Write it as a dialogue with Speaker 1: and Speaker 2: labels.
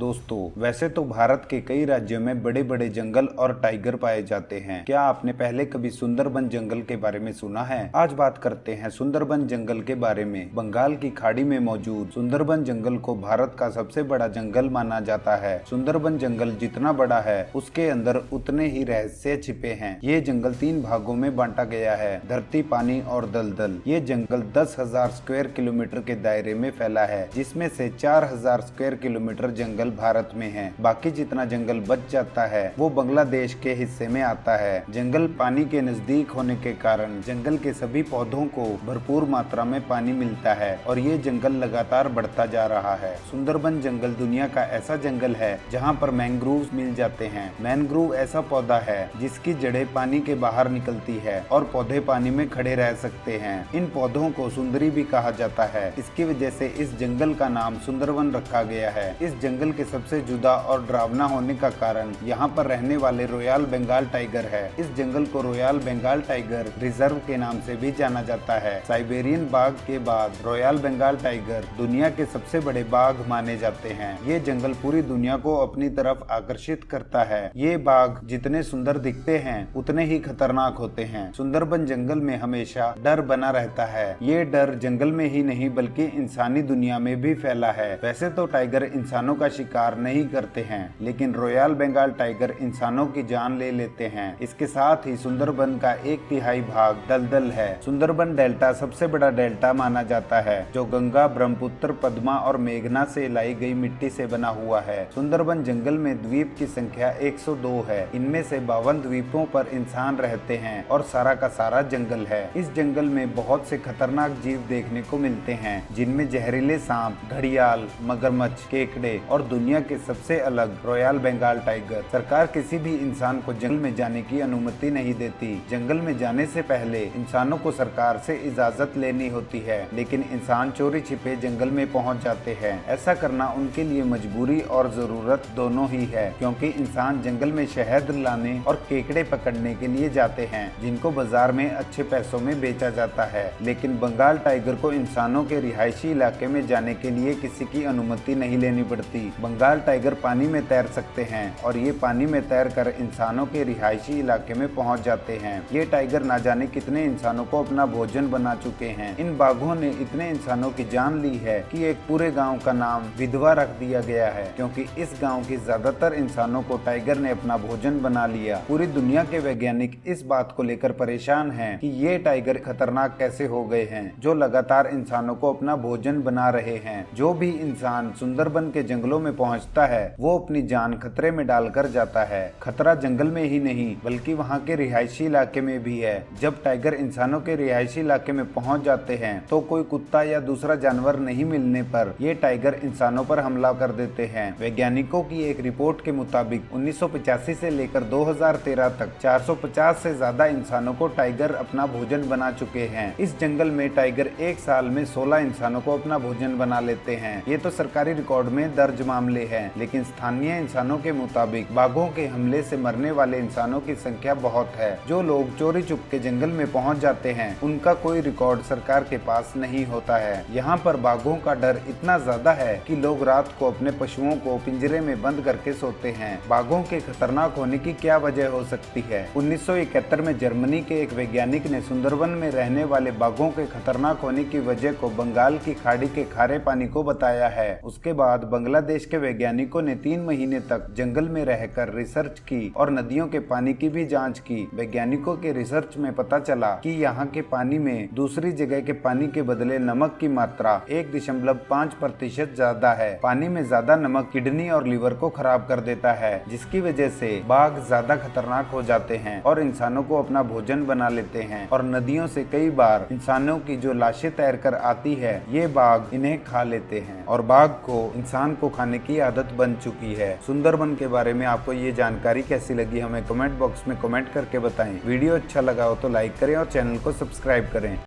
Speaker 1: दोस्तों, वैसे तो भारत के कई राज्यों में बड़े बड़े जंगल और टाइगर पाए जाते हैं। क्या आपने पहले कभी सुंदरबन जंगल के बारे में सुना है? आज बात करते हैं सुंदरबन जंगल के बारे में। बंगाल की खाड़ी में मौजूद सुंदरबन जंगल को भारत का सबसे बड़ा जंगल माना जाता है। सुंदरबन जंगल जितना बड़ा है, उसके अंदर उतने ही रहस्य छिपे हैं। ये जंगल 3 भागों में बांटा गया है: धरती, पानी और दलदल। ये जंगल 10,000 स्क्वायर किलोमीटर के दायरे में फैला है, जिसमें से 4,000 स्क्वायर किलोमीटर जंगल भारत में है। बाकी जितना जंगल बच जाता है वो बांग्लादेश के हिस्से में आता है। जंगल पानी के नजदीक होने के कारण जंगल के सभी पौधों को भरपूर मात्रा में पानी मिलता है और ये जंगल लगातार बढ़ता जा रहा है। सुंदरबन जंगल दुनिया का ऐसा जंगल है जहाँ पर मैंग्रोव मिल जाते हैं। मैंग्रोव ऐसा पौधा है जिसकी जड़ें पानी के बाहर निकलती है और पौधे पानी में खड़े रह सकते हैं। इन पौधों को सुंदरी भी कहा जाता है। इसकी वजह से इस जंगल का नाम सुंदरवन रखा गया है। इस जंगल के सबसे जुदा और डरावना होने का कारण यहाँ पर रहने वाले रॉयल बंगाल टाइगर है। इस जंगल को रॉयल बंगाल टाइगर रिजर्व के नाम से भी जाना जाता है। साइबेरियन बाघ के बाद रॉयल बंगाल टाइगर दुनिया के सबसे बड़े बाघ माने जाते हैं। ये जंगल पूरी दुनिया को अपनी तरफ आकर्षित करता है। ये बाघ जितने सुंदर दिखते हैं उतने ही खतरनाक होते हैं। सुंदरबन जंगल में हमेशा डर बना रहता है। ये डर जंगल में ही नहीं बल्कि इंसानी दुनिया में भी फैला है। वैसे तो टाइगर इंसानों का शिकार नहीं करते हैं, लेकिन रॉयल बंगाल टाइगर इंसानों की जान ले लेते हैं। इसके साथ ही सुंदरबन का 1/3 भाग दलदल है। सुंदरबन डेल्टा सबसे बड़ा डेल्टा माना जाता है, जो गंगा, ब्रह्मपुत्र, पद्मा और मेघना से लाई गई मिट्टी से बना हुआ है। सुंदरबन जंगल में द्वीप की संख्या 102 है। इनमें से 52 द्वीपों पर इंसान रहते हैं और सारा का सारा जंगल है। इस जंगल में बहुत से खतरनाक जीव देखने को मिलते हैं, जिनमें जहरीले सांप, घड़ियाल, मगरमच्छ, केकड़े और दुनिया के सबसे अलग रॉयल बंगाल टाइगर। सरकार किसी भी इंसान को जंगल में जाने की अनुमति नहीं देती। जंगल में जाने से पहले इंसानों को सरकार से इजाजत लेनी होती है, लेकिन इंसान चोरी छिपे जंगल में पहुंच जाते हैं। ऐसा करना उनके लिए मजबूरी और जरूरत दोनों ही है, क्योंकि इंसान जंगल में शहद लाने और केकड़े पकड़ने के लिए जाते हैं, जिनको बाजार में अच्छे पैसों में बेचा जाता है। लेकिन बंगाल टाइगर को इंसानों के रिहायशी इलाके में जाने के लिए किसी की अनुमति नहीं लेनी पड़ती। बंगाल टाइगर पानी में तैर सकते हैं और ये पानी में तैरकर इंसानों के रिहायशी इलाके में पहुंच जाते हैं। ये टाइगर ना जाने कितने इंसानों को अपना भोजन बना चुके हैं। इन बाघों ने इतने इंसानों की जान ली है कि एक पूरे गांव का नाम विधवा रख दिया गया है, क्योंकि इस गांव के ज्यादातर इंसानों को टाइगर ने अपना भोजन बना लिया। पूरी दुनिया के वैज्ञानिक इस बात को लेकर परेशान हैं कि ये टाइगर खतरनाक कैसे हो गए हैं, जो लगातार इंसानों को अपना भोजन बना रहे हैं। जो भी इंसान सुंदरबन के जंगलों में पहुंचता है वो अपनी जान खतरे में डालकर जाता है। खतरा जंगल में ही नहीं बल्कि वहां के रिहायशी इलाके में भी है। जब टाइगर इंसानों के रिहायशी इलाके में पहुंच जाते हैं तो कोई कुत्ता या दूसरा जानवर नहीं मिलने पर ये टाइगर इंसानों पर हमला कर देते हैं। वैज्ञानिकों की एक रिपोर्ट के मुताबिक 1985 से लेकर 2013 तक 450 से ज्यादा इंसानों को टाइगर अपना भोजन बना चुके हैं। इस जंगल में टाइगर एक साल में 16 इंसानों को अपना भोजन बना लेते हैं। ये तो सरकारी रिकॉर्ड में दर्ज मामले हैं, लेकिन स्थानीय इंसानों के मुताबिक बाघों के हमले से मरने वाले इंसानों की संख्या बहुत है। जो लोग चोरी चुप के जंगल में पहुंच जाते हैं उनका कोई रिकॉर्ड सरकार के पास नहीं होता है। यहाँ पर बाघों का डर इतना ज्यादा है कि लोग रात को अपने पशुओं को पिंजरे में बंद करके सोते हैं। बाघों के खतरनाक होने की क्या वजह हो सकती है? 1971 में जर्मनी के एक वैज्ञानिक ने सुंदरबन में रहने वाले बाघों के खतरनाक होने की वजह को बंगाल की खाड़ी के खारे पानी को बताया है। उसके बाद बांग्लादेश के वैज्ञानिकों ने 3 महीने तक जंगल में रहकर रिसर्च की और नदियों के पानी की भी जांच की। वैज्ञानिकों के रिसर्च में पता चला कि यहाँ के पानी में दूसरी जगह के पानी के बदले नमक की मात्रा 1.5% ज्यादा है। पानी में ज्यादा नमक किडनी और लीवर को खराब कर देता है, जिसकी वजह से बाघ ज्यादा खतरनाक हो जाते हैं और इंसानों को अपना भोजन बना लेते हैं। और नदियों से कई बार इंसानों की जो लाशें तैर कर आती है ये बाघ इन्हें खा लेते हैं और बाघ को इंसान को खाने की आदत बन चुकी है। सुंदरबन के बारे में आपको ये जानकारी कैसी लगी हमें कमेंट बॉक्स में कमेंट करके बताएं। वीडियो अच्छा लगा हो तो लाइक करें और चैनल को सब्सक्राइब करें।